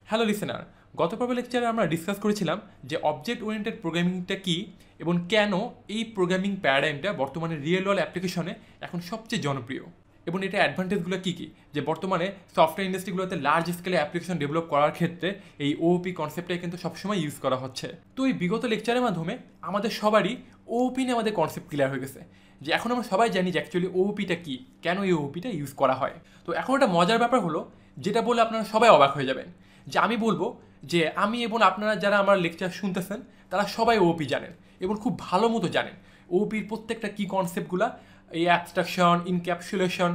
Hello listener, গত পর্ব লেকচারে আমরা ডিসকাস করেছিলাম যে অবজেক্ট ওরিয়েন্টেড প্রোগ্রামিংটা কী এবং কেন এই প্রোগ্রামিং প্যারাডাইমটা বর্তমানে রিয়েল ওয়ার্ল্ড অ্যাপ্লিকেশনে এখন সবচেয়ে জনপ্রিয় এবং এটা অ্যাডভান্টেজগুলো কী কী, যে বর্তমানে সফটওয়্যার ইন্ডাস্ট্রিগুলোতে লার্জ স্কেলে অ্যাপ্লিকেশন ডেভেলপ করার ক্ষেত্রে এই ওওপি কনসেপ্টটাই কিন্তু সবসময় ইউজ করা হচ্ছে। তো এই বিগত লেকচারের মাধ্যমে আমাদের সবারই ওওপি নিয়ে আমাদের কনসেপ্ট ক্লিয়ার হয়ে গেছে, যে এখন আমরা সবাই জানি যে অ্যাকচুয়ালি ওওপিটা কী, কেন এই ওওপিটা ইউজ করা হয়। তো এখন একটা মজার ব্যাপার হলো, যেটা বলে আপনারা সবাই অবাক হয়ে যাবেন, যে আমি বলবো যে আমি এবং আপনারা যারা আমার লেকচার শুনতেছেন তারা সবাই ওওপি জানেন এবং খুব ভালো মতো জানেন ওওপির প্রত্যেকটা কী কনসেপ্টগুলো, এই অ্যাবস্ট্রাকশন, ইনক্যাপসুলেশন,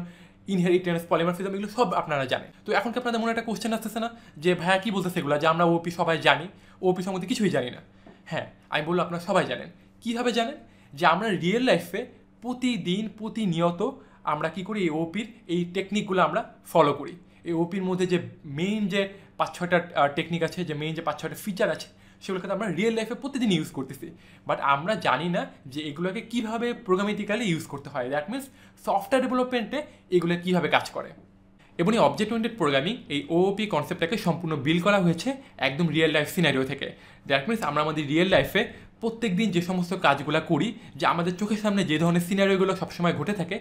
ইনহেরিটেন্স, পলিমরফিজম, এগুলো সব আপনারা জানেন। তো এখন কি আপনাদের মনে একটা কোশ্চেন আসতেছে না যে ভাইয়া কী বলতেছে এগুলো, যে আমরা ওওপি সবাই জানি, ওওপি সম্বন্ধে কিছুই জানি না? হ্যাঁ, আমি বলবো আপনারা সবাই জানেন। কীভাবে জানেন? যে আমরা রিয়েল লাইফে প্রতিদিন প্রতিনিয়ত আমরা কী করি, এই ওপির এই টেকনিকগুলো আমরা ফলো করি। এই ওপির মধ্যে যে মেইন যে 5-6টা টেকনিক আছে, যে মেইন যে 5-6টা ফিচার আছে, সেগুলোকে আমরা রিয়েল লাইফে প্রতিদিন ইউজ করতেছি, বাট আমরা জানি না যে এগুলোকে কীভাবে প্রোগ্রামেটিক্যালি ইউজ করতে হয়। দ্যাট মিনস সফটওয়্যার ডেভেলপমেন্টে এগুলো কীভাবে কাজ করে। এবং এই অবজেক্ট ওরিয়েন্টেড প্রোগ্রামিং, এই ওওপি কনসেপ্টটাকে সম্পূর্ণ বিল্ড করা হয়েছে একদম রিয়েল লাইফ সিনারিও থেকে। দ্যাট মিনস আমরা আমাদের রিয়েল লাইফে প্রত্যেক দিন যে সমস্ত কাজগুলো করি, যে আমাদের চোখের সামনে যে ধরনের সিনারিওগুলো সবসময় ঘটে থাকে,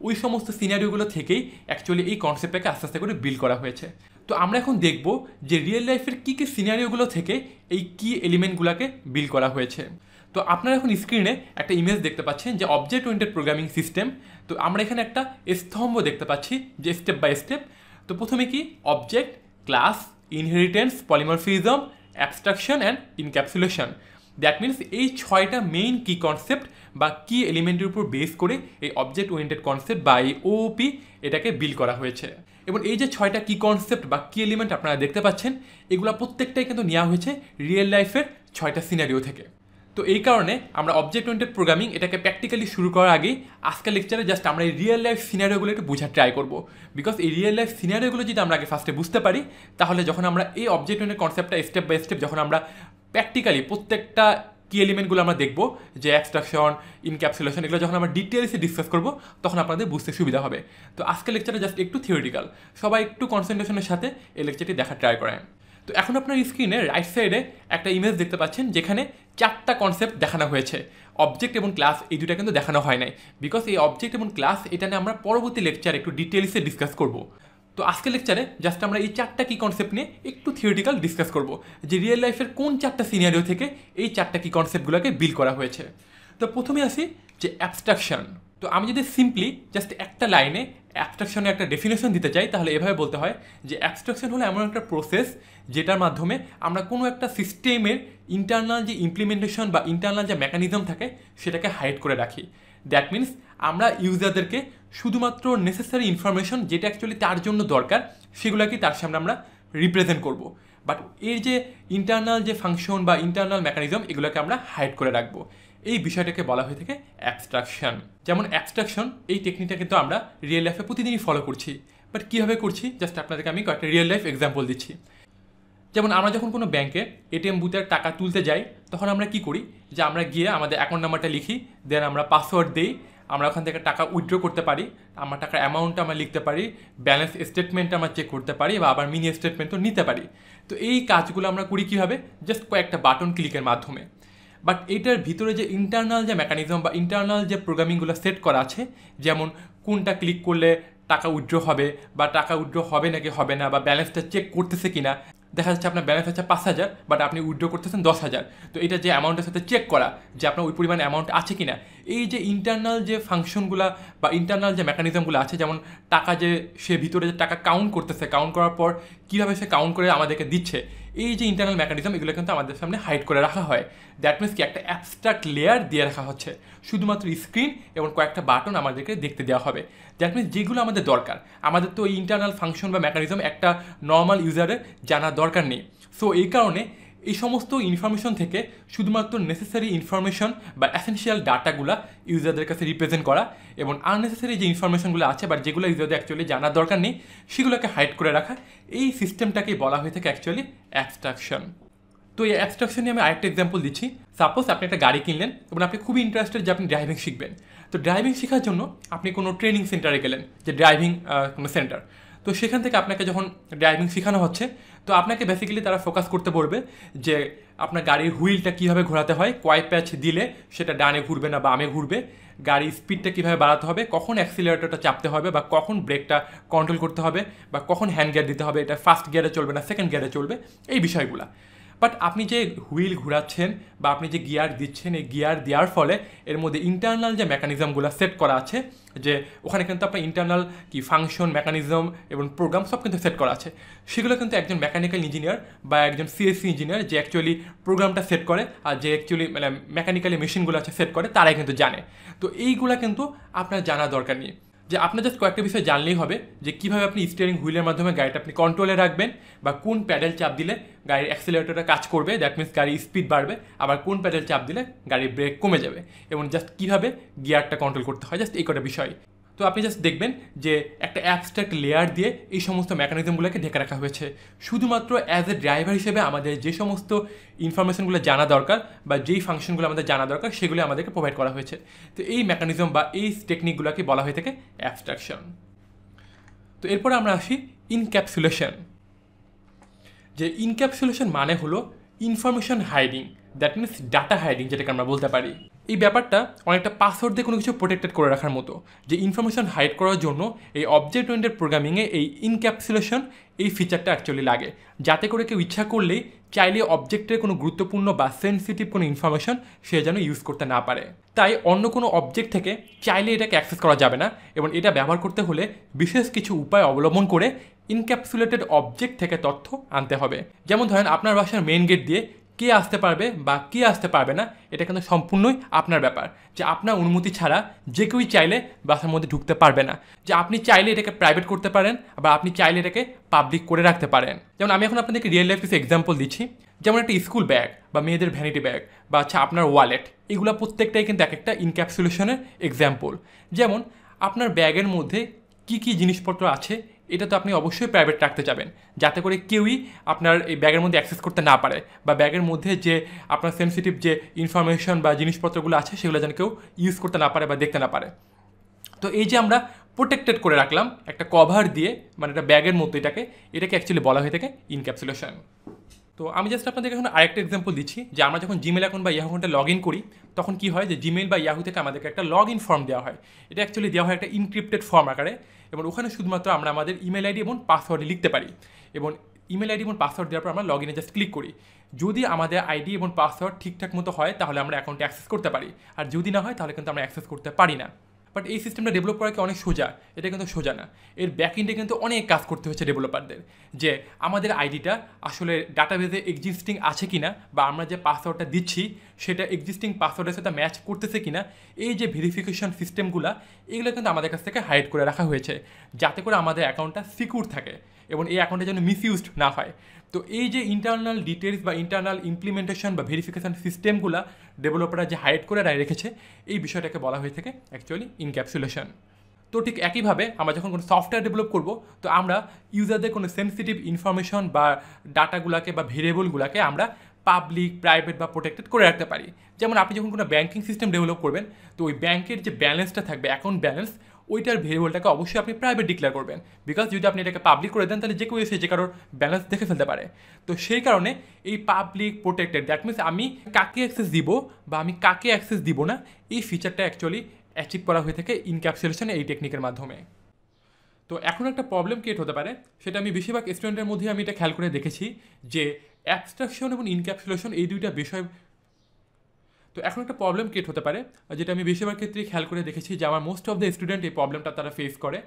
ওই সমস্ত সিনারিওগুলো থেকেই অ্যাকচুয়ালি এই কনসেপ্টটাকে আস্তে আস্তে করে বিল্ড করা হয়েছে। তো আমরা এখন দেখব যে রিয়েল লাইফের কী কী সিনারিওগুলো থেকে এই কী এলিমেন্টগুলোকে বিল্ড করা হয়েছে। তো আপনারা এখন স্ক্রিনে একটা ইমেজ দেখতে পাচ্ছেন যে অবজেক্ট ওরিয়েন্টেড প্রোগ্রামিং সিস্টেম। তো আমরা এখানে একটা স্তম্ভ দেখতে পাচ্ছি, যে স্টেপ বাই স্টেপ। তো প্রথমে কি, object, class, inheritance, polymorphism, abstraction and encapsulation. That means এই 6টা মেইন কি কনসেপ্ট বা কি এলিমেন্টের উপর বেস করে এই অবজেক্ট ওরিয়েন্টেড কনসেপ্ট বা এই ওওপি এটাকে বিল্ড করা হয়েছে। এবং এই যে 6টা কি কনসেপ্ট বা কি এলিমেন্ট আপনারা দেখতে পাচ্ছেন, এগুলো প্রত্যেকটাই কিন্তু নেওয়া হয়েছে রিয়েল লাইফের 6টা সিনারিও থেকে। তো এই কারণে আমরা অবজেক্ট ওরিয়েন্টেড প্রোগ্রামিং এটাকে প্র্যাকটিক্যালি শুরু করার আগেই আজকের লেকচারে জাস্ট আমরা এই রিয়েল লাইফ সিনারিওগুলো একটু বোঝার ট্রাই করবো। বিকজ এই রিয়েল লাইফ সিনারিওগুলো যদি আমরা আগে ফার্স্টে বুঝতে পারি, তাহলে যখন আমরা এই অবজেক্ট ওরিয়েন্টেড কনসেপ্টটা স্টেপ বাই স্টেপ যখন আমরা প্র্যাকটিক্যালি প্রত্যেকটা কি এলিমেন্টগুলো আমরা দেখবো, যে অ্যাবস্ট্রাকশন, ইনক্যাপসুলেশন, এগুলো যখন আমরা ডিটেলসে ডিসকাস করবো, তখন আপনাদের বুঝতে সুবিধা হবে। তো আজকের লেকচারে জাস্ট একটু থিওরিটিক্যাল, সবাই একটু কনসেন্ট্রেশনের সাথে এই লেকচারটি দেখার ট্রাই করেন। তো এখন আপনার স্ক্রিনে রাইট সাইডে একটা ইমেজ দেখতে পাচ্ছেন, যেখানে 4টা কনসেপ্ট দেখানো হয়েছে। অবজেক্ট এবং ক্লাস এই দুটা কিন্তু দেখানো হয় নাই, বিকজ এই অবজেক্ট এবং ক্লাস এটা নিয়ে আমরা পরবর্তী লেকচারে একটু ডিটেলসে ডিসকাস করব। তো আজকের লেকচারে জাস্ট আমরা এই 4টা কি কনসেপ্ট নিয়ে একটু থিওরিটিক্যাল ডিসকাস করব, যে রিয়েল লাইফের কোন 4টা সিনারিও থেকে এই 4টা কি কনসেপ্টগুলোকে বিল্ড করা হয়েছে। তো প্রথমে আসি যে অ্যাবস্ট্রাকশন। তো আমি যদি সিম্পলি জাস্ট একটা লাইনে অ্যাবস্ট্রাকশনের একটা ডেফিনেশন দিতে চাই, তাহলে এভাবে বলতে হয় যে অ্যাবস্ট্রাকশন হলো এমন একটা প্রসেস যেটার মাধ্যমে আমরা কোনো একটা সিস্টেমের ইন্টারনাল যে ইমপ্লিমেন্টেশন বা ইন্টারনাল যে মেকানিজম থাকে সেটাকে হাইড করে রাখি। দ্যাট মিনস আমরা ইউজারদেরকে শুধুমাত্র নেসেসারি ইনফরমেশন যেটা অ্যাকচুয়ালি তার জন্য দরকার, সেগুলোকে তার সামনে আমরা রিপ্রেজেন্ট করব, বাট এর যে ইন্টারনাল যে ফাংশন বা ইন্টারনাল মেকানিজম, এগুলোকে আমরা হাইড করে রাখবো। এই বিষয়টাকে বলা হয়ে থাকে অ্যাবস্ট্রাকশন। যেমন অ্যাবস্ট্রাকশন এই টেকনিকটা কিন্তু আমরা রিয়েল লাইফে প্রতিদিনই ফলো করছি, বাট কীভাবে করছি জাস্ট আপনাদেরকে আমি কয়েকটা রিয়েল লাইফ এক্সাম্পল দিচ্ছি। যেমন আমরা যখন কোনো ব্যাংকে এটিএম বুথের টাকা তুলতে যাই, তখন আমরা কি করি, যে আমরা গিয়ে আমাদের অ্যাকাউন্ট নাম্বারটা লিখি, দেন আমরা পাসওয়ার্ড দিই, আমরা ওখান থেকে টাকা উইথড্র করতে পারি, আমার টাকার অ্যামাউন্টটা আমরা লিখতে পারি, ব্যালেন্স স্টেটমেন্টটা আমরা চেক করতে পারি, বা আবার মিনি স্টেটমেন্টও নিতে পারি। তো এই কাজগুলো আমরা করি কীভাবে, জাস্ট কয়েকটা বাটন ক্লিকের মাধ্যমে। বাট এইটার ভিতরে যে ইন্টারনাল যে মেকানিজম বা ইন্টারনাল যে প্রোগ্রামিংগুলো সেট করা আছে, যেমন কোনটা ক্লিক করলে টাকা উইথড্র হবে, বা টাকা উইথড্র হবে নাকি হবে না, বা ব্যালেন্সটা চেক করতেছে কিনা। দেখা যাচ্ছে আপনার ব্যালেন্স আছে 5,000, বাট আপনি উইথড্র করতেছেন 10,000। তো এটা যে অ্যামাউন্টের সাথে চেক করা যে আপনার ওই পরিমাণ অ্যামাউন্ট আছে কিনা, এই যে ইন্টারনাল যে ফাংশনগুলো বা ইন্টারনাল যে মেকানিজমগুলো আছে, যেমন টাকা যে সে ভিতরে যে টাকা কাউন্ট করতেছে, কাউন্ট করার পর কীভাবে সে কাউন্ট করে আমাদেরকে দিচ্ছে, এই যে ইন্টারনাল মেকানিজম, এগুলো কিন্তু আমাদের সামনে হাইড করে রাখা হয়। দ্যাট মিনস কি, একটা অ্যাবস্ট্রাক্ট লেয়ার দিয়ে রাখা হচ্ছে, শুধুমাত্র স্ক্রিন এবং কয়েকটা বাটন আমাদেরকে দেখতে দেওয়া হবে। দ্যাট মিনস যেগুলো আমাদের দরকার, আমাদের তো এই ইন্টারনাল ফাংশন বা মেকানিজম একটা নর্মাল ইউজারের জানার দরকার নেই। সো এই কারণে এই সমস্ত ইনফরমেশন থেকে শুধুমাত্র নেসেসারি ইনফরমেশন বা অ্যাসেনশিয়াল ডাটাগুলো ইউজারদের কাছে রিপ্রেজেন্ট করা, এবং আননেসেসারি যে ইনফরমেশনগুলো আছে বা যেগুলো ইউজারদের অ্যাকচুয়ালি জানার দরকার নেই, সেগুলোকে হাইড করে রাখা, এই সিস্টেমটাকেই বলা হয়ে থাকে অ্যাকচুয়ালি অ্যাবস্ট্রাকশন। তো এই অ্যাবস্ট্রাকশন নিয়ে আমি আরেকটা এক্সাম্পল দিচ্ছি। সাপোজ আপনি একটা গাড়ি কিনলেন এবং আপনি খুবই ইন্টারেস্টেড যে আপনি ড্রাইভিং শিখবেন। তো ড্রাইভিং শেখার জন্য আপনি কোনো ট্রেনিং সেন্টারে গেলেন, যে ড্রাইভিং কোনো সেন্টার। তো সেখান থেকে আপনাকে যখন ড্রাইভিং শেখানো হচ্ছে, তো আপনাকে বেসিক্যালি তারা ফোকাস করতে বলবে যে আপনার গাড়ির হুইলটা কীভাবে ঘোরাতে হয়, কয় প্যাচ দিলে সেটা ডানে ঘুরবে না বামে ঘুরবে, গাড়ির স্পিডটা কীভাবে বাড়াতে হবে, কখন অ্যাক্সিলারেটরটা চাপতে হবে বা কখন ব্রেকটা কন্ট্রোল করতে হবে বা কখন হ্যান্ড গিয়ার দিতে হবে, এটা ফার্স্ট গিয়ারে চলবে না সেকেন্ড গিয়ারে চলবে, এই বিষয়গুলো। বাট আপনি যে হুইল ঘোরাচ্ছেন বা আপনি যে গিয়ার দিচ্ছেন, এই গিয়ার দেওয়ার ফলে এর মধ্যে ইন্টারনাল যে মেকানিজমগুলো সেট করা আছে, যে ওখানে কিন্তু আপনার ইন্টারনাল কি ফাংশন, মেকানিজম এবং প্রোগ্রাম সব কিন্তু সেট করা আছে, সেগুলো কিন্তু একজন মেকানিক্যাল ইঞ্জিনিয়ার বা একজন সিএসসি ইঞ্জিনিয়ার যে অ্যাকচুয়ালি প্রোগ্রামটা সেট করে আর যে অ্যাকচুয়ালি মানে মেকানিক্যালি মেশিনগুলো আছে সেট করে, তারাই কিন্তু জানে। তো এইগুলা কিন্তু আপনার জানা দরকার নেই, যে আপনার জাস্ট কয়েকটা বিষয় জানলেই হবে যে কীভাবে আপনি স্টিয়ারিং হুইলের মাধ্যমে গাড়িটা আপনি কন্ট্রোলে রাখবেন বা কোন প্যাডেল চাপ দিলে গাড়ির অ্যাক্সিলারেটরটা কাজ করবে, দ্যাট মিনস গাড়ির স্পিড বাড়বে, আবার কোন প্যাডেল চাপ দিলে গাড়ির ব্রেক কমে যাবে, এবং জাস্ট কীভাবে গিয়ারটা কন্ট্রোল করতে হয়, জাস্ট এই কটা বিষয়। তো আপনি জাস্ট দেখবেন যে একটা অ্যাবস্ট্রাক্ট লেয়ার দিয়ে এই সমস্ত মেকানিজমগুলোকে ঢেকে রাখা হয়েছে। শুধুমাত্র অ্যাজ এ ড্রাইভার হিসেবে আমাদের যে সমস্ত ইনফরমেশনগুলো জানা দরকার বা যেই ফাংশনগুলো আমাদের জানা দরকার সেগুলো আমাদেরকে প্রোভাইড করা হয়েছে। তো এই মেকানিজম বা এই টেকনিকগুলোকে বলা হয়ে থাকে অ্যাবস্ট্রাকশন। তো এরপরে আমরা আসি ইনক্যাপসুলেশন। যে ইনক্যাপসুলেশন মানে হলো information hiding, that means data hiding, যেটাকে আমরা বলতে পারি। এই ব্যাপারটা অনেকটা পাসওয়ার্ড দিয়ে কোনো কিছু প্রোটেক্টেড করে রাখার মতো, যে ইনফরমেশন হাইড করার জন্য এই অবজেক্ট ওরিয়েন্টেড প্রোগ্রামিংয়ে এই ইনক্যাপসুলেশন এই ফিচারটা অ্যাকচুয়ালি লাগে, যাতে করে কেউ ইচ্ছা করলেই চাইলে অবজেক্টের কোনো গুরুত্বপূর্ণ বা সেন্সিটিভ কোনো ইনফরমেশন সে যেন ইউজ করতে না পারে। তাই অন্য কোনো অবজেক্ট থেকে চাইলে এটাকে অ্যাক্সেস করা যাবে না, এবং এটা ব্যবহার করতে হলে বিশেষ কিছু উপায় অবলম্বন করে ইনক্যাপসুলেটেড অবজেক্ট থেকে তথ্য আনতে হবে। যেমন ধরেন আপনার বাসার মেইন গেট দিয়ে কে আসতে পারবে বা কে আসতে পারবে না, এটা কিন্তু সম্পূর্ণই আপনার ব্যাপার, যে আপনার অনুমতি ছাড়া যে কেউই চাইলে বাসার মধ্যে ঢুকতে পারবে না। যে আপনি চাইলে এটাকে প্রাইভেট করতে পারেন বা আপনি চাইলে এটাকে পাবলিক করে রাখতে পারেন। যেমন আমি এখন আপনাদেরকে রিয়েল লাইফ কিছু এক্সাম্পল দিচ্ছি, যেমন একটা স্কুল ব্যাগ বা মেয়েদের ভ্যানিটি ব্যাগ বা আপনার ওয়ালেট, এগুলো প্রত্যেকটাই কিন্তু এক একটা ইনক্যাপসুলেশনের এক্সাম্পল। যেমন আপনার ব্যাগের মধ্যে কী কী জিনিসপত্র আছে এটা তো আপনি অবশ্যই প্রাইভেট রাখতে চাবেন, যাতে করে কেউই আপনার এই ব্যাগের মধ্যে অ্যাক্সেস করতে না পারে, বা ব্যাগের মধ্যে যে আপনার সেন্সিটিভ যে ইনফরমেশন বা জিনিসপত্রগুলো আছে সেগুলো যেন কেউ ইউজ করতে না পারে বা দেখতে না পারে। তো এই যে আমরা প্রোটেক্টেড করে রাখলাম একটা কভার দিয়ে, মানে একটা ব্যাগের মতো, এটাকে অ্যাকচুয়ালি বলা হয়ে থাকে ইনক্যাপসুলেশন। তো আমি জাস্ট আপনাদেরকে এখন আরেকটা এক্সাম্পল দিচ্ছি, যে আমরা যখন জিমেল অ্যাকাউন্ট বা ইয়াহু অ্যাকাউন্টে লগ ইন করি, তখন কী হয় যে জিমেল বা ইয়াহু থেকে আমাদেরকে একটা লগ ইন ফর্ম দেওয়া হয়। এটা অ্যাকচুয়ালি দেওয়া হয় একটা ইনক্রিপ্টেড ফর্ম আকারে, এবং ওখানে শুধুমাত্র আমরা আমাদের ইমেল আইডি এবং পাসওয়ার্ড লিখতে পারি, এবং ইমেল আইডি এবং পাসওয়ার্ড দেওয়ার পর আমরা লগ ইনে জাস্ট ক্লিক করি। যদি আমাদের আইডি এবং পাসওয়ার্ড ঠিকঠাক মতো হয় তাহলে আমরা অ্যাকাউন্টে অ্যাক্সেস করতে পারি, আর যদি না হয় তাহলে কিন্তু আমরা অ্যাক্সেস করতে পারি না। বাট এই সিস্টেমটা ডেভেলপ করা কি অনেক সোজা? এটা কিন্তু সোজা না। এর ব্যাক এন্ডে কিন্তু অনেক কাজ করতে হচ্ছে ডেভেলপারদের, যে আমাদের আইডিটা আসলে ডাটাবেজে এক্সিস্টিং আছে কিনা, বা আমরা যে পাসওয়ার্ডটা দিচ্ছি সেটা এক্সিস্টিং পাসওয়ার্ডের সাথে ম্যাচ করতেছে কিনা, এই যে ভেরিফিকেশন সিস্টেমগুলো, এগুলো কিন্তু আমাদের কাছ থেকে হাইড করে রাখা হয়েছে, যাতে করে আমাদের অ্যাকাউন্টটা সিকিউর থাকে এবং এই অ্যাকাউন্টটা যেন মিসইউজড না হয়। তো এই যে ইন্টারনাল ডিটেলস বা ইন্টারনাল ইমপ্লিমেন্টেশন বা ভেরিফিকেশন সিস্টেমগুলো ডেভেলপাররা যে হাইড করে রেখেছে, এই বিষয়টাকে বলা হয়ে থাকে অ্যাকচুয়ালি ইনক্যাপসুলেশন। তো ঠিক একইভাবে আমরা যখন কোনো সফটওয়্যার ডেভেলপ করব, তো আমরা ইউজারদের কোনো সেন্সিটিভ ইনফরমেশন বা ডাটাগুলোকে বা ভেরিয়েবলগুলোকে আমরা পাবলিক, প্রাইভেট বা প্রোটেক্টেড করে রাখতে পারি। যেমন আপনি যখন কোনো ব্যাঙ্কিং সিস্টেম ডেভেলপ করবেন, তো ওই ব্যাংকের যে ব্যালেন্সটা থাকবে, অ্যাকাউন্ট ব্যালেন্স, ওইটার ভেরিয়েবলটাকে অবশ্যই আপনি প্রাইভেট ডিক্লেয়ার করবেন, বিকজ যদি আপনি এটাকে পাবলিক করে দেন তাহলে যে কেউ এসে যে কারোর ব্যালেন্স দেখে ফেলতে পারে। তো সেই কারণে এই পাবলিক প্রোটেক্টেড, দ্যাট মিনস আমি কাকে অ্যাক্সেস দিব বা আমি কাকে অ্যাক্সেস দিব না, এই ফিচারটা অ্যাকচুয়ালি অ্যাচিভ করা হয়ে থাকে ইনক্যাপসুলেশন এই টেকনিকের মাধ্যমে। তো এখন একটা প্রবলেম ক্রিয়েট হতে পারে, সেটা আমি বেশিরভাগ স্টুডেন্টের মধ্যে আমি এটা খেয়াল করে দেখেছি, যে অ্যাবস্ট্রাকশন এবং ইনক্যাপসুলেশন এই দুইটা বিষয়। তো এখন একটা প্রবলেম ক্রিয়েট হতে পারে, যেটা আমি বেশিরভাগ ক্ষেত্রেই খেয়াল করে দেখেছি, যে আমার মোস্ট অফ দ্য স্টুডেন্ট এই প্রবলেমটা তারা ফেস করে,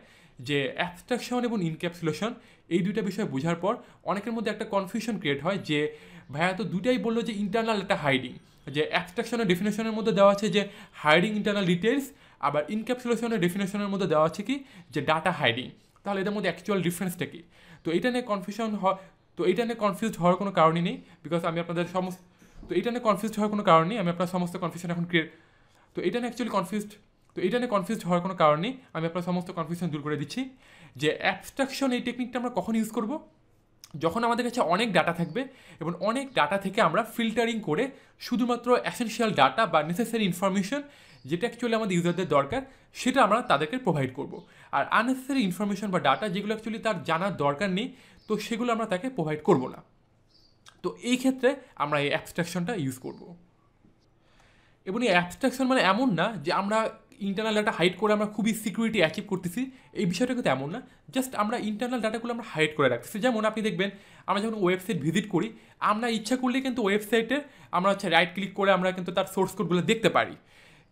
যে অ্যাবস্ট্রাকশন এবং ইনক্যাপসুলেশন এই দুইটা বিষয় বোঝার পর অনেকের মধ্যে একটা কনফিউশন ক্রিয়েট হয়, যে ভাইয়া তো দুটাই বললো যে ইন্টারনাল একটা হাইডিং, যে অ্যাবস্ট্রাকশনের ডেফিনেশনের মধ্যে দেওয়া আছে যে হাইডিং ইন্টারনাল ডিটেলস, আবার ইনক্যাপসুলেশনের ডেফিনেশনের মধ্যে দেওয়া আছে কি যে ডাটা হাইডিং। তাহলে এদের মধ্যে অ্যাকচুয়াল ডিফারেন্সটা কি? তো এটা নিয়ে কনফিউজড হওয়ার কোনো কারণই নেই, বিকজ আমি আপনাদের সমস্ত কনফিউজড হওয়ার কোনো কারণ নেই, আমি আপনার সমস্ত কনফিউশন এখন তো এটা নিয়ে কনফিউজড হওয়ার কোনো কারণ নেই, আমি আপনার সমস্ত কনফিউশন দূর করে দিচ্ছি। যে অ্যাবস্ট্রাকশন এই টেকনিকটা আমরা কখন ইউজ করব? যখন আমাদের কাছে অনেক ডাটা থাকবে এবং অনেক ডাটা থেকে আমরা ফিল্টারিং করে শুধুমাত্র এসেনশিয়াল ডাটা বা নেসেসারি ইনফরমেশন, যেটা অ্যাকচুয়ালি আমাদের ইউজারদের দরকার, সেটা আমরা তাদেরকে প্রোভাইড করব। আর আননেসেসারি ইনফরমেশন বা ডাটা যেগুলো অ্যাকচুয়ালি তার জানার দরকার নেই, তো সেগুলো আমরা তাকে প্রোভাইড করব না। তো এই ক্ষেত্রে আমরা এই অ্যাবস্ট্রাকশনটা ইউজ করব। এবং এই অ্যাবস্ট্রাকশন মানে এমন না যে আমরা ইন্টারনাল ডাটা হাইড করে আমরা খুবই সিকিউরিটি অ্যাচিভ করতেছি, এই বিষয়টা কিন্তু এমন না। জাস্ট আমরা ইন্টারনাল ডাটাগুলো আমরা হাইড করে রাখতেছি। যেমন আপনি দেখবেন আমরা যখন ওয়েবসাইট ভিজিট করি, আমরা ইচ্ছা করলে কিন্তু ওয়েবসাইটে আমরা রাইট ক্লিক করে আমরা কিন্তু তার সোর্স কোডগুলো দেখতে পারি,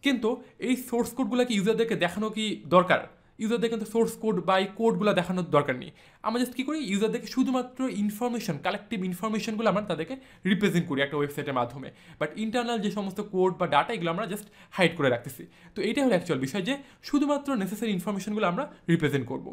কিন্তু এই সোর্স কোডগুলোকে ইউজারদেরকে দেখানো কি দরকার? ইউজারদের কিন্তু সোর্স কোড বা এই কোডগুলো দেখানোর দরকার নেই। আমরা জাস্ট কী করি, ইউজারদেরকে শুধুমাত্র ইনফরমেশন, কালেকটিভ ইনফরমেশনগুলো আমরা তাদেরকে রিপ্রেজেন্ট করি একটা ওয়েবসাইটের মাধ্যমে। বাট ইন্টারনাল যে সমস্ত কোড বা ডাটা এগুলো আমরা জাস্ট হাইড করে রাখতেছি। তো এইটাই হলো অ্যাকচুয়াল বিষয়, যে শুধুমাত্র নেসেসারি ইনফরমেশনগুলো আমরা রিপ্রেজেন্ট করবো।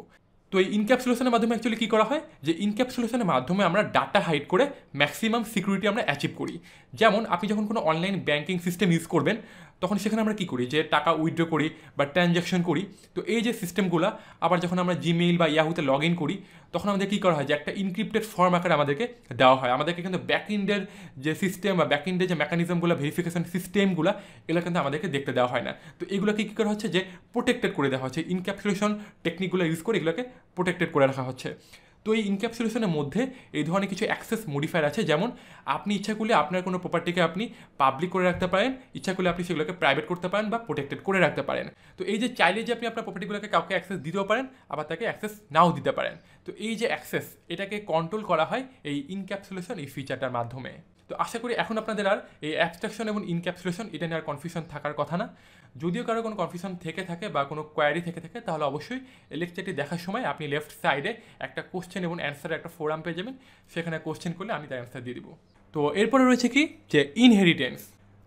তো এই ইনক্যাপসুলেশনের মাধ্যমে অ্যাকচুয়ালি কী করা হয়, যে ইনক্যাপসুলেশনের মাধ্যমে আমরা ডাটা হাইড করে ম্যাক্সিমাম সিকিউরিটি আমরা অ্যাচিভ করি। যেমন আপনি যখন কোনো অনলাইন ব্যাঙ্কিং সিস্টেম ইউজ করবেন, তখন সেখানে আমরা কী করি, যে টাকা উইথড্র করি বা ট্রানজ্যাকশন করি। তো এই যে সিস্টেমগুলো আবার যখন আমরা জিমেইল বা ইয়াহুতে লগ ইন করি, তখন আমাদের কী করা হয়, যে একটা ইনক্রিপ্টেড ফর্ম আকারে আমাদেরকে দেওয়া হয়। আমাদেরকে কিন্তু ব্যাকএন্ডের যে সিস্টেম বা ব্যাকএন্ডের যে মেকানিজমগুলো, ভেরিফিকেশন সিস্টেমগুলো, এগুলো কিন্তু আমাদেরকে দেখতে দেওয়া হয় না। তো এগুলোকে কী করা হচ্ছে, যে প্রোটেক্টেড করে দেওয়া হচ্ছে। ইনক্যাপসুলেশন টেকনিকগুলো ইউজ করে এগুলোকে প্রোটেক্টেড করে রাখা হচ্ছে। তো এই ইনক্যাপসুলেশনের মধ্যে এই ধরনের কিছু অ্যাক্সেস মডিফায়ার আছে। যেমন আপনি ইচ্ছা করলে আপনার কোনো প্রপার্টিকে আপনি পাবলিক করে রাখতে পারেন, ইচ্ছা করলে আপনি সেগুলোকে প্রাইভেট করতে পারেন বা প্রোটেক্টেড করে রাখতে পারেন। তো এই যে চাইলে যে আপনি আপনার প্রপার্টিগুলোকে কাউকে অ্যাক্সেস দিতেও পারেন, আবার তাকে অ্যাক্সেস নাও দিতে পারেন। তো এই যে অ্যাক্সেস, এটাকে কন্ট্রোল করা হয় এই ইনক্যাপসুলেশন এই ফিচারটার মাধ্যমে। তো আশা করি এখন আপনাদের আর এই অ্যাবস্ট্রাকশন এবং ইনক্যাপসুলেশন এটা নিয়ে আর কনফিউশন থাকার কথা না। যদিও কারো কোনো কনফিউশন থেকে থাকে বা কোনো কোয়ারি থেকে থাকে, তাহলে অবশ্যই এই লেকচারটি দেখার সময় আপনি লেফট সাইডে একটা কোশ্চেন এবং অ্যান্সারের একটা ফোরাম পেয়ে যাবেন। সেখানে কোশ্চেন করলে আমি তার অ্যান্সার দিয়ে দিব। তো এরপরে রয়েছে কি, যে ইনহেরিটেন্স।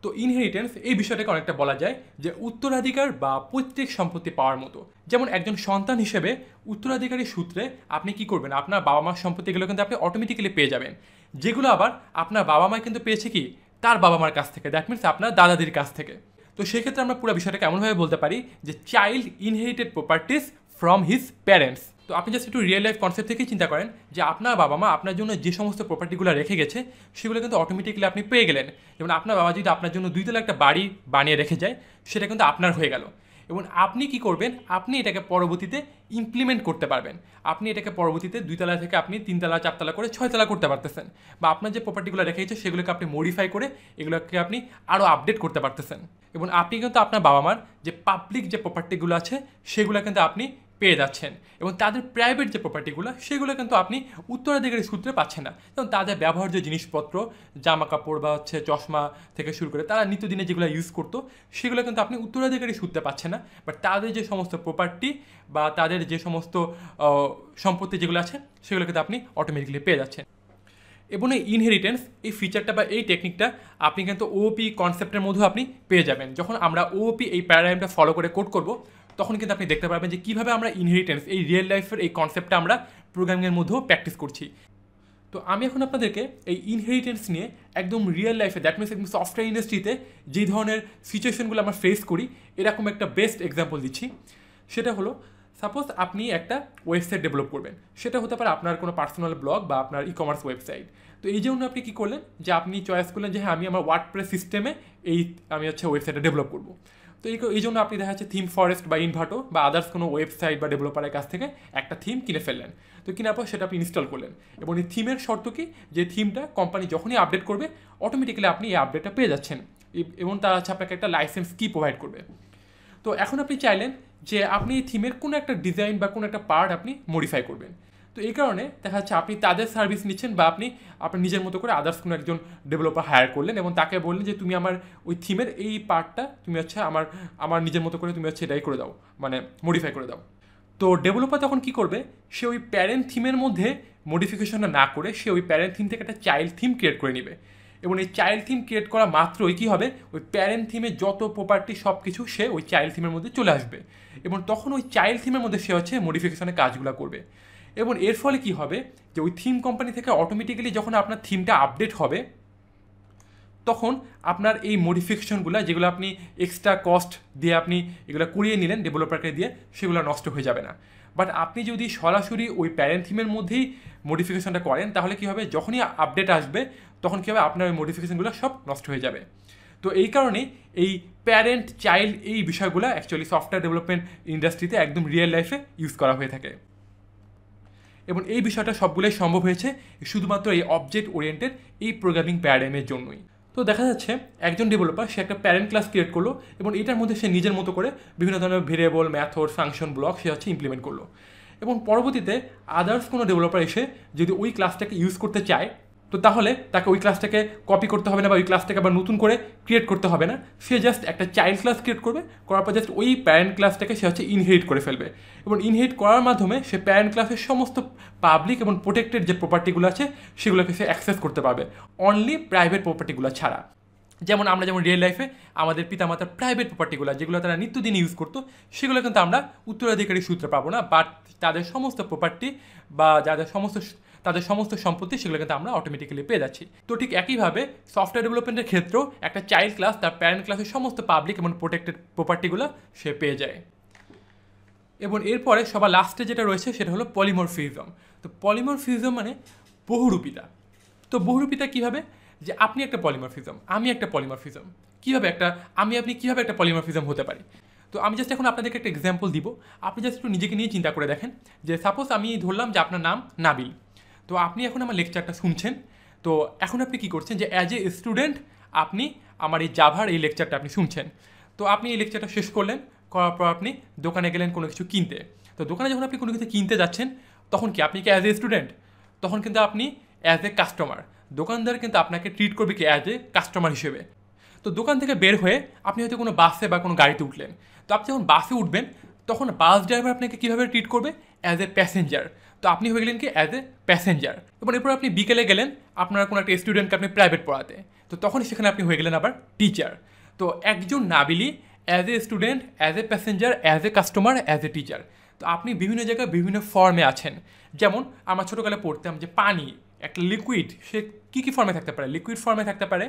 তো ইনহেরিটেন্স এই বিষয়টাকে অনেকটা বলা যায় যে উত্তরাধিকার বা পৈতৃক সম্পত্তি পাওয়ার মতো। যেমন একজন সন্তান হিসেবে উত্তরাধিকারী সূত্রে আপনি কি করবেন, আপনার বাবা মার সম্পত্তিগুলো কিন্তু আপনি অটোমেটিক্যালি পেয়ে যাবেন, যেগুলো আবার আপনার বাবা মা কিন্তু পেয়েছে কি তার বাবা মার কাছ থেকে, দ্যাট মিনস আপনার দাদাদির কাছ থেকে। তো সেক্ষেত্রে আমরা পুরো বিষয়টাকে এমনভাবে বলতে পারি যে child inherited properties from his parents. তো আপনি জাস্ট একটু রিয়েল লাইফ কনসেপ্ট থেকেই চিন্তা করেন যে আপনার বাবা মা আপনার জন্য যে সমস্ত প্রপার্টিগুলো রেখে গেছে সেগুলো কিন্তু অটোমেটিক্যালি আপনি পেয়ে গেলেন। যেমন আপনার বাবা যদি আপনার জন্য 2 তলা একটা বাড়ি বানিয়ে রেখে যায়, সেটা কিন্তু আপনার হয়ে গেল। এবং আপনি কি করবেন, আপনি এটাকে পরবর্তীতে ইমপ্লিমেন্ট করতে পারবেন। আপনি এটাকে পরবর্তীতে 2 তলা থেকে আপনি 3 তলা 4 তলা করে 6 তলা করতে পারতেছেন, বা আপনার যে প্রপার্টিগুলো রেখে গেছে সেগুলোকে আপনি মডিফাই করে এগুলোকে আপনি আরও আপডেট করতে পারতেছেন। এবং আপনি কিন্তু আপনার বাবা মার যে পাবলিক যে প্রপার্টিগুলো আছে সেগুলো কিন্তু আপনি পেয়ে যাচ্ছেন, এবং তাদের প্রাইভেট যে প্রপার্টিগুলো সেগুলো কিন্তু আপনি উত্তরাধিকারী সূত্রে পাচ্ছেন না। যেমন তাদের ব্যবহার্য জিনিসপত্র, জামা কাপড় বা চশমা থেকে শুরু করে তারা নিত্যদিনে যেগুলো ইউজ করতো সেগুলো কিন্তু আপনি উত্তরাধিকারী সূত্রে পাচ্ছেন না। বাট তাদের যে সমস্ত প্রপার্টি বা তাদের যে সমস্ত সম্পত্তি যেগুলো আছে সেগুলো কিন্তু আপনি অটোমেটিক্যালি পেয়ে যাচ্ছেন। এবং এই ইনহেরিটেন্স এই ফিচারটা বা এই টেকনিকটা আপনি কিন্তু ওওপি কনসেপ্টের মধ্যেও আপনি পেয়ে যাবেন। যখন আমরা ওওপি এই প্যারাডাইমটা ফলো করে কোড করব, তখন কিন্তু আপনি দেখতে পারবেন যে কীভাবে আমরা ইনহেরিটেন্স এই রিয়েল লাইফের এই কনসেপ্টটা আমরা প্রোগ্রামিংয়ের মধ্যেও প্র্যাকটিস করছি। তো আমি এখন আপনাদেরকে এই ইনহেরিটেন্স নিয়ে একদম রিয়েল লাইফে, দ্যাট মিনস একদম সফটওয়্যার ইন্ডাস্ট্রিতে যেই ধরনের সিচুয়েশনগুলো আমরা ফেস করি এরকম একটা বেস্ট এক্সাম্পল দিচ্ছি। সেটা হলো, সাপোজ আপনি একটা ওয়েবসাইট ডেভেলপ করবেন, সেটা হতে পারে আপনার কোনো পার্সোনাল ব্লগ বা আপনার ই কমার্স ওয়েবসাইট। তো এই জন্য আপনি কী করলেন, যে আপনি চয়েস করলেন যে হ্যাঁ আমি আমার ওয়ার্ডপ্রেস সিস্টেমে আমি ওয়েবসাইটটা ডেভেলপ করবো। তো এই জন্য আপনি দেখা যাচ্ছে থিম ফরেস্ট বা ইনভার্টো বা আদার্স কোনো ওয়েবসাইট বা ডেভেলপারের কাছ থেকে একটা থিম কিনে ফেললেন। তো কেনার পর সেটা আপনি ইনস্টল করলেন, এবং এই থিমের শর্ত কি, যে থিমটা কোম্পানি যখনই আপডেট করবে অটোমেটিক্যালি আপনি এই আপডেটটা পেয়ে যাচ্ছেন, এবং তার হচ্ছে আপনাকে একটা লাইসেন্স কি প্রোভাইড করবে। তো এখন আপনি চাইলেন যে আপনি এই থিমের কোনো একটা ডিজাইন বা কোনো একটা পার্ট আপনি মডিফাই করবেন। তো এই কারণে দেখা যাচ্ছে আপনি তাদের সার্ভিস নিচ্ছেন, বা আপনি আপনার নিজের মতো করে আদার্স কোনো একজন ডেভেলপার হায়ার করলেন এবং তাকে বললেন যে তুমি আমার ওই থিমের এই পার্টটা তুমি আমার নিজের মতো করে তুমি এটাই করে দাও, মানে মডিফাই করে দাও। তো ডেভেলপার তখন কী করবে, সে ওই প্যারেন্ট থিমের মধ্যে মডিফিকেশনটা না করে সে ওই প্যারেন্ট থিম থেকে একটা চাইল্ড থিম ক্রিয়েট করে নেবে, এবং এই চাইল্ড থিম ক্রিয়েট করা মাত্রই কী হবে, ওই প্যারেন্ট থিমের যত প্রপার্টি সব কিছু সে ওই চাইল্ড থিমের মধ্যে চলে আসবে, এবং তখন ওই চাইল্ড থিমের মধ্যে সে মডিফিকেশনের কাজগুলো করবে। এবং এর ফলে কি হবে, যে ওই থিম কোম্পানি থেকে অটোমেটিক্যালি যখন আপনার থিমটা আপডেট হবে, তখন আপনার এই মডিফিকেশনগুলো যেগুলো আপনি এক্সট্রা কস্ট দিয়ে আপনি এগুলো করিয়ে নিলেন ডেভেলপারকে দিয়ে, সেগুলো নষ্ট হয়ে যাবে না। বাট আপনি যদি সরাসরি ওই প্যারেন্ট থিমের মধ্যেই মডিফিকেশনটা করেন, তাহলে কী হবে, যখনই আপডেট আসবে তখন কী হবে, আপনার ওই মডিফিকেশনগুলো সব নষ্ট হয়ে যাবে। তো এই কারণে এই প্যারেন্ট চাইল্ড এই বিষয়গুলো অ্যাকচুয়ালি সফটওয়্যার ডেভেলপমেন্ট ইন্ডাস্ট্রিতে একদম রিয়েল লাইফে ইউজ করা হয়ে থাকে। এবং এই বিষয়টা সবগুলোই সম্ভব হয়েছে শুধুমাত্র এই অবজেক্ট ওরিয়েন্টেড এই প্রোগ্রামিং প্যারাডাইমের জন্যই। তো দেখা যাচ্ছে একজন ডেভেলপার সে একটা প্যারেন্ট ক্লাস ক্রিয়েট করলো এবং এটার মধ্যে সে নিজের মতো করে বিভিন্ন ধরনের ভেরিয়েবল, মেথড, ফাংশন, ব্লক সে ইমপ্লিমেন্ট করলো এবং পরবর্তীতে আদার্স কোনো ডেভেলপার এসে যদি ওই ক্লাসটাকে ইউজ করতে চায় তো তাহলে তাকে ওই ক্লাসটাকে কপি করতে হবে না বা ওই ক্লাসটাকে আবার নতুন করে ক্রিয়েট করতে হবে না। সে জাস্ট একটা চাইল্ড ক্লাস ক্রিয়েট করবে, করার পর জাস্ট ওই প্যারেন্ট ক্লাসটাকে সে ইনহেরিট করে ফেলবে এবং ইনহেরিট করার মাধ্যমে সে প্যারেন্ট ক্লাসের সমস্ত পাবলিক এবং প্রোটেক্টেড যে প্রপার্টিগুলো আছে সেগুলোকে সে অ্যাক্সেস করতে পারবে, অনলি প্রাইভেট প্রপার্টিগুলো ছাড়া। যেমন আমরা রিয়েল লাইফে আমাদের পিতামাতার প্রাইভেট প্রপার্টিগুলো যেগুলো তারা নিত্যদিন ইউজ করতো সেগুলো কিন্তু আমরা উত্তরাধিকারী সূত্রে পাবো না, বাট তাদের সমস্ত প্রপার্টি বা তাদের সমস্ত সম্পত্তি সেগুলো কিন্তু আমরা অটোমেটিক্যালি পেয়ে যাচ্ছি। তো ঠিক একইভাবে সফটওয়্যার ডেভেলপমেন্টের ক্ষেত্রেও একটা চাইল্ড ক্লাস তার প্যারেন্ট ক্লাসের সমস্ত পাবলিক এবং প্রোটেক্টেড প্রপার্টিগুলো সে পেয়ে যায়। এবং এরপরে সবার লাস্টে যেটা রয়েছে সেটা হলো পলিমরফিজম। তো পলিমরফিজম মানে বহুরূপিতা। তো বহুরূপিতা কীভাবে, যে আপনি একটা পলিমরফিজম, আমি একটা পলিমরফিজম, কীভাবে আপনি কীভাবে একটা পলিমরফিজম হতে পারি। তো আমি জাস্ট এখন আপনাদেরকে একটা এক্সাম্পল দিব, আপনি জাস্ট একটু নিজেকে নিয়ে চিন্তা করে দেখেন যে সাপোজ আমি ধরলাম যে আপনার নাম নাবিল। তো আপনি এখন আমার লেকচারটা শুনছেন, তো এখন আপনি কী করছেন যে অ্যাজ এ স্টুডেন্ট আপনি আমার এই জাভার এই লেকচারটা আপনি শুনছেন। তো আপনি এই লেকচারটা শেষ করলেন, করার পর আপনি দোকানে গেলেন কোনো কিছু কিনতে। তো দোকানে যখন আপনি কোনো কিছু কিনতে যাচ্ছেন তখন কি আপনি কি অ্যাজ এ স্টুডেন্ট, তখন কিন্তু আপনি অ্যাজ এ কাস্টমার, দোকানদার কিন্তু আপনাকে ট্রিট করবে কি অ্যাজ এ কাস্টমার হিসেবে। তো দোকান থেকে বের হয়ে আপনি হয়তো কোনো বাসে বা কোনো গাড়িতে উঠলেন, তো আপনি যখন বাসে উঠবেন তখন বাস ড্রাইভার আপনাকে কীভাবে ট্রিট করবে, অ্যাজ এ প্যাসেঞ্জার। তো আপনি হয়ে গেলেন কি অ্যাজ এ প্যাসেঞ্জার। এবং এরপর আপনি বিকেলে গেলেন আপনার কোনো একটা স্টুডেন্টকে আপনি প্রাইভেট পড়াতে, তো তখন সেখানে আপনি হয়ে গেলেন আবার টিচার। তো একজন নাবিলি as a student, as a passenger, as a customer, as a teacher. তো আপনি বিভিন্ন জায়গায় বিভিন্ন ফর্মে আছেন। যেমন আমরা ছোটোকালে পড়তাম যে পানি একটা লিকুইড, সে কী ফর্মে থাকতে পারে, লিকুইড ফর্মে থাকতে পারে।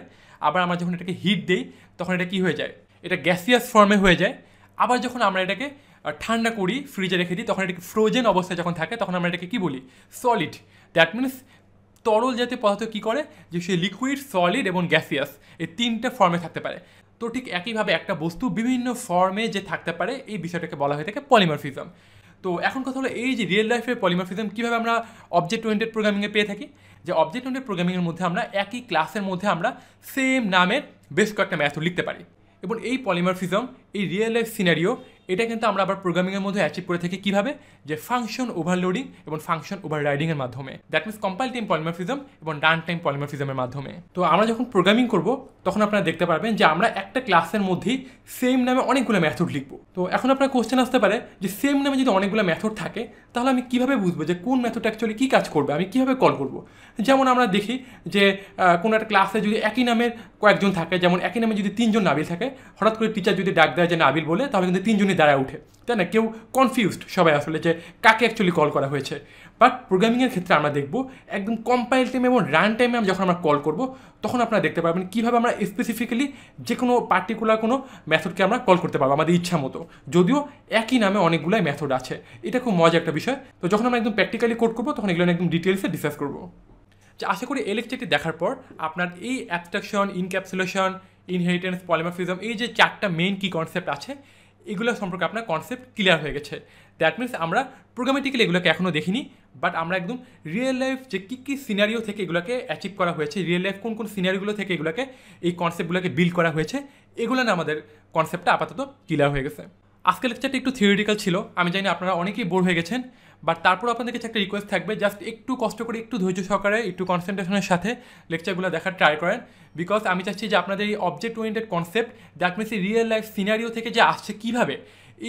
আবার আমরা যখন এটাকে হিট দিই তখন এটা কী হয়ে যায়, এটা গ্যাসিয়াস ফর্মে হয়ে যায়। আবার যখন আমরা এটাকে ঠান্ডা করি, ফ্রিজে রেখে দিই, তখন এটাকে ফ্রোজেন অবস্থায় যখন থাকে তখন আমরা এটাকে কী বলি, সলিড। দ্যাট মিনস তরল জাতীয় পদার্থ কী করে, যে সে লিকুইড, সলিড এবং গ্যাসিয়াস এই তিনটে ফর্মে থাকতে পারে। তো ঠিক একইভাবে একটা বস্তু বিভিন্ন ফর্মে যে থাকতে পারে এই বিষয়টাকে বলা হয়ে থাকে পলিমরফিজম। তো এখন কথা হলো এই যে রিয়েল লাইফের পলিমরফিজম কীভাবে আমরা অবজেক্ট ওরিয়েন্টেড প্রোগ্রামিংয়ে পেয়ে থাকি, যে অবজেক্ট ওরিয়েন্টেড প্রোগ্রামিংয়ের মধ্যে আমরা একই ক্লাসের মধ্যে আমরা সেম নামের বেশ কয়েকটা মেথড লিখতে পারি। এবং এই পলিমরফিজম, এই রিয়েল লাইফ সিনারিও, এটা কিন্তু আমরা আবার প্রোগ্রামিংয়ের মধ্যে অ্যাচিভ করে থাকি কীভাবে, যে ফাংশন ওভারলোডিং এবং ফাংশন ওভাররাইডিংয়ের মাধ্যমে। That means compile time polymorphism এবং রান টাইম পলিমরফিজমের মাধ্যমে। তো আমরা যখন প্রোগ্রামিং করব তখন আপনারা দেখতে পারবেন যে আমরা একটা ক্লাসের মধ্যেই সেম নামে অনেকগুলো মেথড লিখবো। তো এখন আপনার কোশ্চেন আসতে পারে যে সেম নামে যদি অনেকগুলো মেথড থাকে তাহলে আমি কীভাবে বুঝবো যে কোন মেথড অ্যাকচুয়ালি কী কাজ করবে, আমি কীভাবে কল করব। যেমন আমরা দেখি যে কোনো একটা ক্লাসে যদি একই নামের কয়েকজন থাকে, যেমন একই নামে যদি 3 জন নাবিল থাকে, হঠাৎ করে টিচার যদি ডাক দেয় যে নাবিল বলে, তাহলে কিন্তু 3 জনই দাঁড়ায় উঠে, তাই না? কেউ কনফিউজড সবাই আসলে যে কাকে অ্যাকচুয়ালি কল করা হয়েছে। বাট প্রোগ্রামিংয়ের ক্ষেত্রে আমরা দেখব একদম কম্পাইল টাইম এবং রান টাইমে যখন আমরা কল করব তখন আপনারা দেখতে পারবেন কীভাবে আমরা স্পেসিফিক্যালি যে কোনো পার্টিকুলার কোনো মেথডকে আমরা কল করতে পারবো আমাদের ইচ্ছা মতো, যদিও একই নামে অনেকগুলাই মেথড আছে। এটা খুব মজা একটা বিষয়। তো যখন আমরা একদম প্র্যাকটিক্যালি কোড করবো তখন এগুলো একদম ডিটেলসে ডিসকাস করবো। যে আশা করি এই লেকচারটি দেখার পর আপনার এই অ্যাবস্ট্রাকশন, ইনক্যাপসুলেশন, ইনহেরিটেন্স, পলিমরফিজম, এই যে 4টা মেইন কি কনসেপ্ট আছে এগুলো সম্পর্কে আপনার কনসেপ্ট ক্লিয়ার হয়ে গেছে। দ্যাট মিনস আমরা প্রোগ্রামেটিক্যালি এগুলোকে এখনও দেখিনি, বাট আমরা একদম রিয়েল লাইফ যে কী সিনারিও থেকে এগুলোকে অ্যাচিভ করা হয়েছে, রিয়েল লাইফ কোন সিনারিওগুলো থেকে এগুলোকে এই কনসেপ্টগুলোকে বিল্ড করা হয়েছে, এগুলো না আমাদের কনসেপ্টটা আপাতত ক্লিয়ার হয়ে গেছে। আজকের লেকচারটা একটু থিওরিটিক্যাল ছিল, আমি জানি আপনারা অনেকেই বোর হয়ে গেছেন, বাট তারপর আপনাদের কাছে একটা রিকোয়েস্ট থাকবে, জাস্ট একটু কষ্ট করে, একটু ধৈর্য সহকারে, একটু কনসেন্ট্রেশনের সাথে লেকচারগুলো দেখার ট্রাই করেন। বিকজ আমি চাচ্ছি যে আপনাদের এই object oriented concept, that means এই রিয়েল লাইফ সিনারিও থেকে যে আসছে কীভাবে,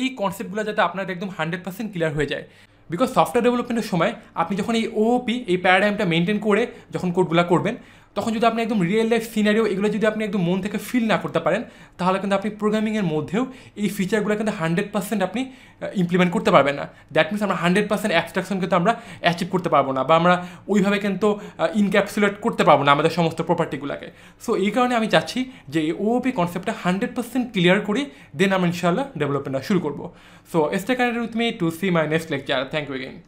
এই কনসেপ্টগুলো যাতে আপনাদের একদম 100% ক্লিয়ার হয়ে যায়। বিকজ সফটওয়্যার ডেভেলপমেন্টের সময় আপনি যখন এই ওওপি, এই প্যারাডাইমটা মেনটেন করে যখন কোডগুলো করবেন, তখন যদি আপনি একদম রিয়েল লাইফ সিনারিও এগুলো যদি আপনি একদম মন থেকে ফিল না করতে পারেন, তাহলে কিন্তু আপনি প্রোগ্রামিংয়ের মধ্যেও এই ফিচারগুলো কিন্তু 100% আপনি ইমপ্লিমেন্ট করতে পারবেন না। দ্যাট মিনস আমরা 100% অ্যাবস্ট্রাকশন কিন্তু আমরা অ্যাচিভ করতে পারবো না, বা আমরা ওইভাবে কিন্তু ইনক্যাপসুলেট করতে পারবো না আমাদের সমস্ত প্রপার্টিগুলোকে। সো এই কারণে আমি চাচ্ছি যে এই ওওপি কনসেপ্টটা 100% ক্লিয়ার করি, দেন আমরা ইনশাআল্লাহ ডেভেলপমেন্টটা শুরু করবো। So stay connected with me to see my next lecture. Thank you again.